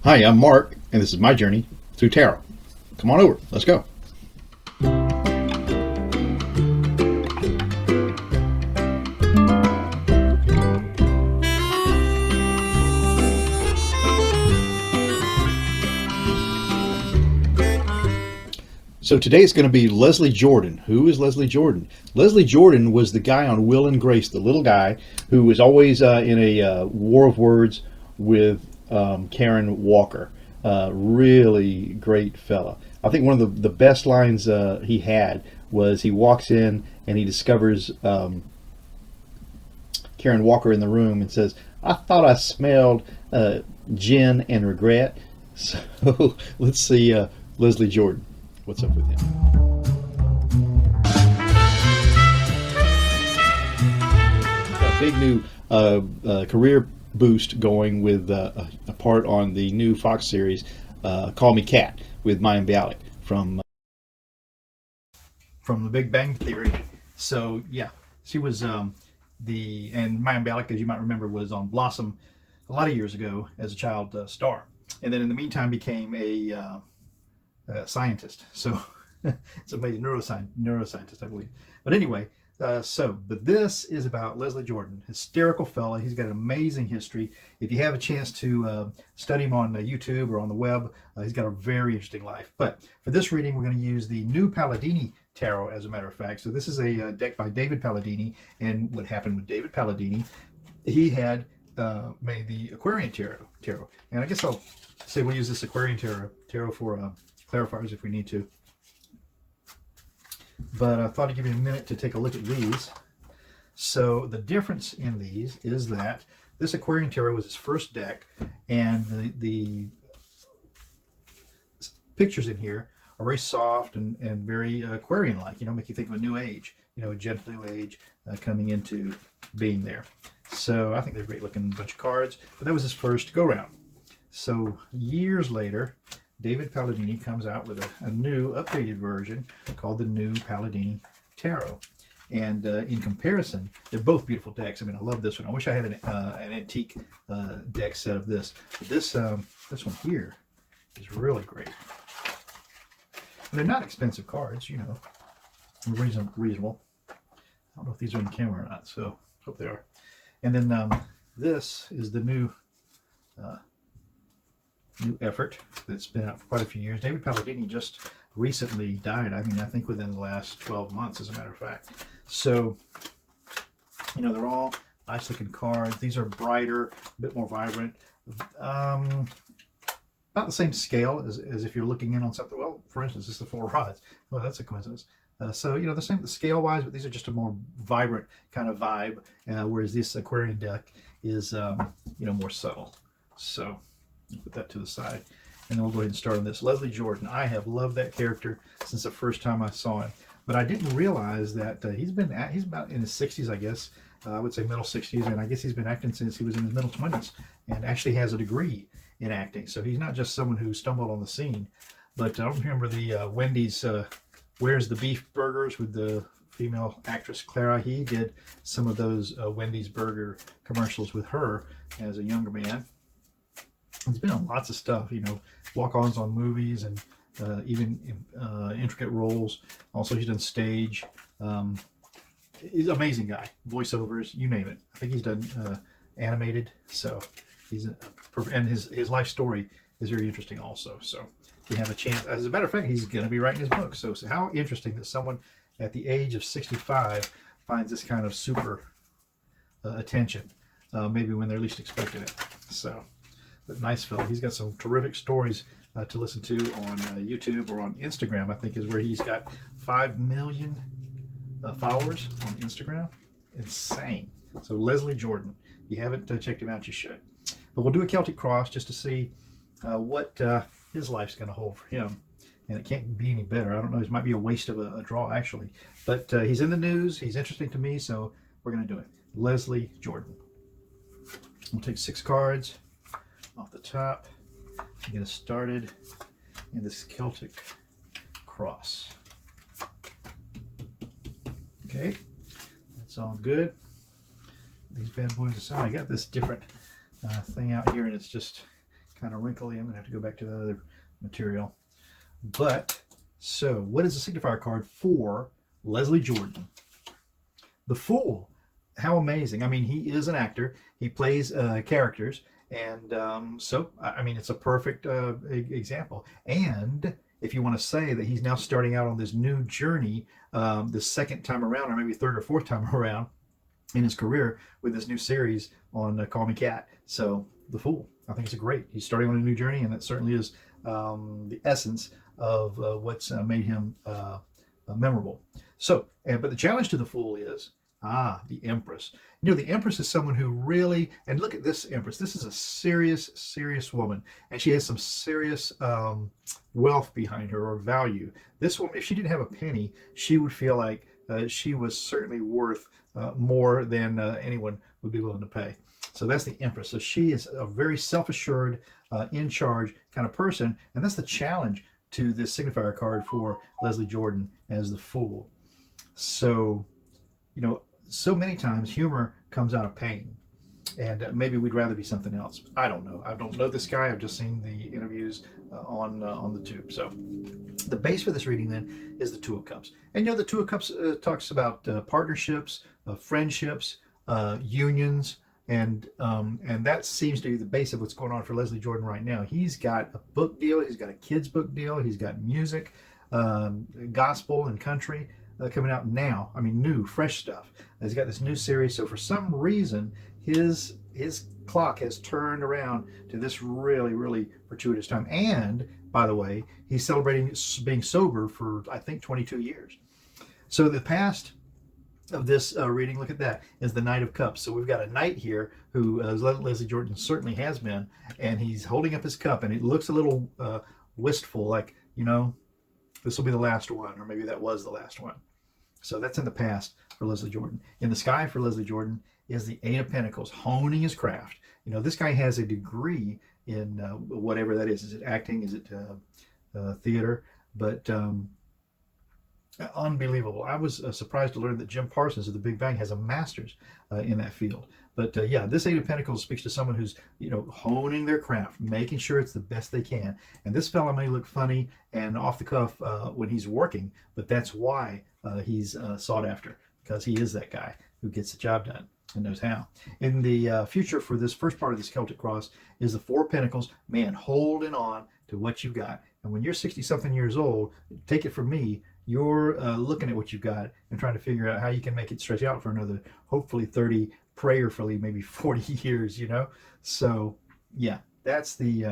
Hi, I'm Mark, and this is my journey through tarot. Come on over. Let's go. So today it's going to be Leslie Jordan. Who is Leslie Jordan? Leslie Jordan was the guy on Will and Grace, the little guy who was always in a war of words with Karen Walker. Really great fella. I think one of the best lines he had was he walks in and he discovers Karen Walker in the room and says, "I thought I smelled gin and regret." So let's see Leslie Jordan. What's up with him? A big new career boost going with a part on the new Fox series, Call Me Kat, with Myim Bialik from The Big Bang Theory. So yeah, she was and Myim Bialik, as you might remember, was on Blossam a lot of years ago as a child star, and then in the meantime became a scientist. So it's amazing, neuroscientist, I believe. But anyway, but this is about Leslie Jordan, hysterical fella. He's got an amazing history. If you have a chance to study him on YouTube or on the web, he's got a very interesting life. But for this reading, we're going to use the new Palladini Tarot, as a matter of fact. So this is a deck by David Palladini. And what happened with David Palladini, he had made the Aquarian Tarot. And I guess I'll say we'll use this Aquarian Tarot for clarifiers if we need to. But I thought I'd give you a minute to take a look at these. So the difference in these is that this Aquarian Tarot was his first deck, and the pictures in here are very soft and very Aquarian-like, make you think of a new age, a gentle new age coming into being there. So I think they're a great looking bunch of cards, but that was his first go-round. So years later, David Palladini comes out with a new updated version called the new Palladini Tarot. And in comparison, they're both beautiful decks. I mean, I love this one. I wish I had an antique deck set of this. But this one here is really great. And they're not expensive cards, reasonable. I don't know if these are on camera or not, so hope they are. And then this is the new effort that's been out for quite a few years. David Palladini just recently died. I think within the last 12 months, as a matter of fact. So, they're all nice looking cards. These are brighter, a bit more vibrant. About the same scale as if you're looking in on something. Well, for instance, this is the Four Rods. Well, that's a coincidence. So, the same scale wise, but these are just a more vibrant kind of vibe, whereas this Aquarian deck is, more subtle. So, put that to the side, and then we'll go ahead and start on this. Leslie Jordan. I have loved that character since the first time I saw him, but I didn't realize that he's about in his 60s, I guess. I would say middle 60s, and I guess he's been acting since he was in his middle 20s, and actually has a degree in acting. So he's not just someone who stumbled on the scene. But I don't remember the Wendy's Where's the Beef burgers with the female actress Clara. He did some of those Wendy's burger commercials with her as a younger man. He's been on lots of stuff, walk-ons on movies and even intricate roles. Also, he's done stage. He's an amazing guy. Voiceovers, you name it. I think he's done animated. So and his life story is very interesting also. So if you have a chance, as a matter of fact, he's going to be writing his book. So how interesting that someone at the age of 65 finds this kind of super attention, maybe when they're least expecting it. So. But nice fellow. He's got some terrific stories to listen to on YouTube or on Instagram. I think is where he's got 5 million followers on Instagram. Insane. So Leslie Jordan. If you haven't checked him out, you should. But we'll do a Celtic cross just to see what his life's going to hold for him. And it can't be any better. I don't know. It might be a waste of a draw, actually. But he's in the news. He's interesting to me, so we're going to do it. Leslie Jordan. We'll take 6 cards off the top and get us started in this Celtic cross. Okay, that's all good. These bad boys aside, I got this different thing out here, and it's just kind of wrinkly. I'm going to have to go back to the other material. But, so, what is the signifier card for Leslie Jordan? The Fool. How amazing. I mean, he is an actor. He plays characters. And so, I mean, it's a perfect example. And if you want to say that he's now starting out on this new journey, the second time around, or maybe third or fourth time around in his career with this new series on Call Me Kat. So, The Fool. I think it's great. He's starting on a new journey, and that certainly is the essence of what's made him memorable. So, but the challenge to The Fool is, the Empress. You know, the Empress is someone who really, and look at this Empress. This is a serious, serious woman, and she has some serious wealth behind her, or value. This woman, if she didn't have a penny, she would feel like she was certainly worth more than anyone would be willing to pay. So that's the Empress. So she is a very self-assured, in charge kind of person, and that's the challenge to this signifier card for Leslie Jordan as the Fool. So, you know, so many times humor comes out of pain, and maybe we'd rather be something else. I don't know. I don't know this guy. I've just seen the interviews on the tube. So the base for this reading then is the Two of Cups. And you know, the Two of Cups talks about partnerships, friendships, unions, and that seems to be the base of what's going on for Leslie Jordan right now. He's got a book deal. He's got a kids book deal. He's got music, gospel and country coming out now. I mean, new, fresh stuff. He's got this new series. So for some reason, his clock has turned around to this really, really fortuitous time. And by the way, he's celebrating being sober for, I think, 22 years. So the past of this reading, look at that, is the Knight of Cups. So we've got a knight here who Leslie Jordan certainly has been, and he's holding up his cup, and it looks a little wistful, like, you know, this will be the last one, or maybe that was the last one. So that's in the past for Leslie Jordan. In the sky for Leslie Jordan is the Eight of Pentacles, honing his craft. You know, this guy has a degree in whatever that is. Is it acting? Is it theater? But unbelievable. I was surprised to learn that Jim Parsons of the Big Bang has a master's in that field. But yeah, this Eight of Pentacles speaks to someone who's, you know, honing their craft, making sure it's the best they can. And this fella may look funny and off the cuff when he's working, but that's why he's sought after, because he is that guy who gets the job done and knows how. In the future for this first part of this Celtic cross is the Four of Pentacles. Man, holding on to what you've got. And when you're 60-something years old, take it from me, you're looking at what you've got and trying to figure out how you can make it stretch out for another, hopefully 30, prayerfully maybe 40 years, you know? So yeah, that's the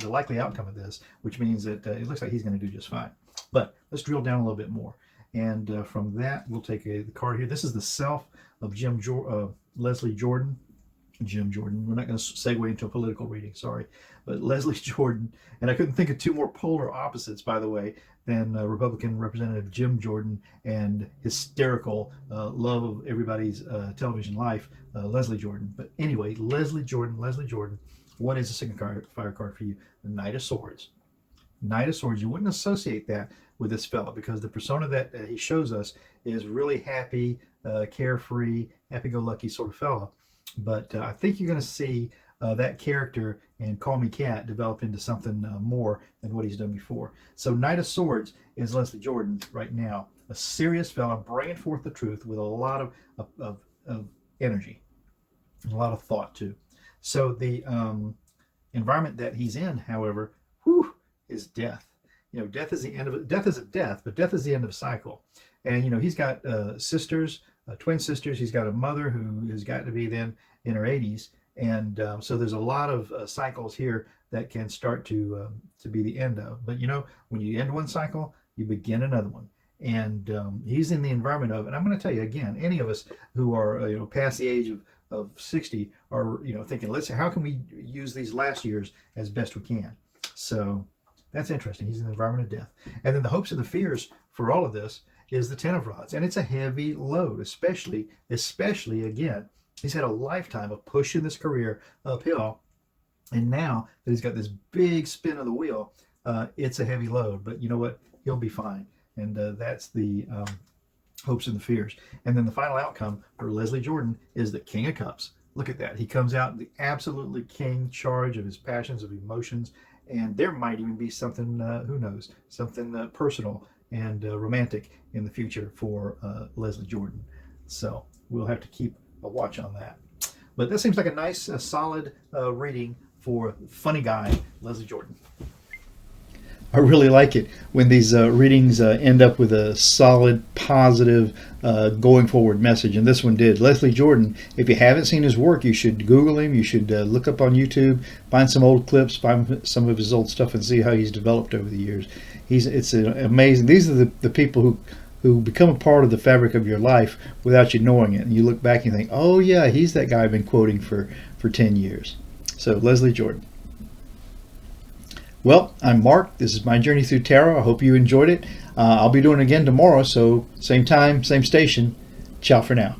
likely outcome of this, which means that it looks like he's going to do just fine. But let's drill down a little bit more. And from that, we'll take the card here. This is the Self of Leslie Jordan. Jim Jordan. We're not going to segue into a political reading, sorry. But Leslie Jordan, and I couldn't think of two more polar opposites, by the way, than Republican Representative Jim Jordan and hysterical love of everybody's television life, Leslie Jordan. But anyway, Leslie Jordan, what is the signifier card for you? The Knight of Swords. Knight of Swords, you wouldn't associate that with this fella because the persona that he shows us is really happy, carefree, happy-go-lucky sort of fella. But I think you're going to see that character in Call Me Kat develop into something more than what he's done before. So Knight of Swords is Leslie Jordan right now. A serious fella bringing forth the truth with a lot of energy, and a lot of thought too. So the environment that he's in, however, is death. You know, death is the end of it. Death is a death, but death is the end of a cycle. And, you know, he's got sisters, twin sisters. He's got a mother who has got to be then in her 80s. And so there's a lot of cycles here that can start to be the end of. But, you know, when you end one cycle, you begin another one. And he's in the environment of, and I'm going to tell you again, any of us who are, you know, past the age of 60 are, you know, thinking, how can we use these last years as best we can? So that's interesting. He's in the environment of death. And then the hopes and the fears for all of this is the Ten of Rods. And it's a heavy load, especially again, he's had a lifetime of pushing this career uphill. And now that he's got this big spin of the wheel, it's a heavy load. But you know what? He'll be fine. And that's the hopes and the fears. And then the final outcome for Leslie Jordan is the King of Cups. Look at that. He comes out in the absolutely king charge of his passions, of emotions, and there might even be something, who knows, something personal and romantic in the future for Leslie Jordan. So we'll have to keep a watch on that. But that seems like a nice, solid reading for funny guy Leslie Jordan. I really like it when these readings end up with a solid, positive, going forward message, and this one did. Leslie Jordan, if you haven't seen his work, you should Google him. You should look up on YouTube, find some old clips, find some of his old stuff, and see how he's developed over the years. It's amazing. These are the people who become a part of the fabric of your life without you knowing it. And you look back and think, oh yeah, he's that guy I've been quoting for 10 years. So Leslie Jordan. Well, I'm Mark. This is my journey through tarot. I hope you enjoyed it. I'll be doing it again tomorrow, so same time, same station. Ciao for now.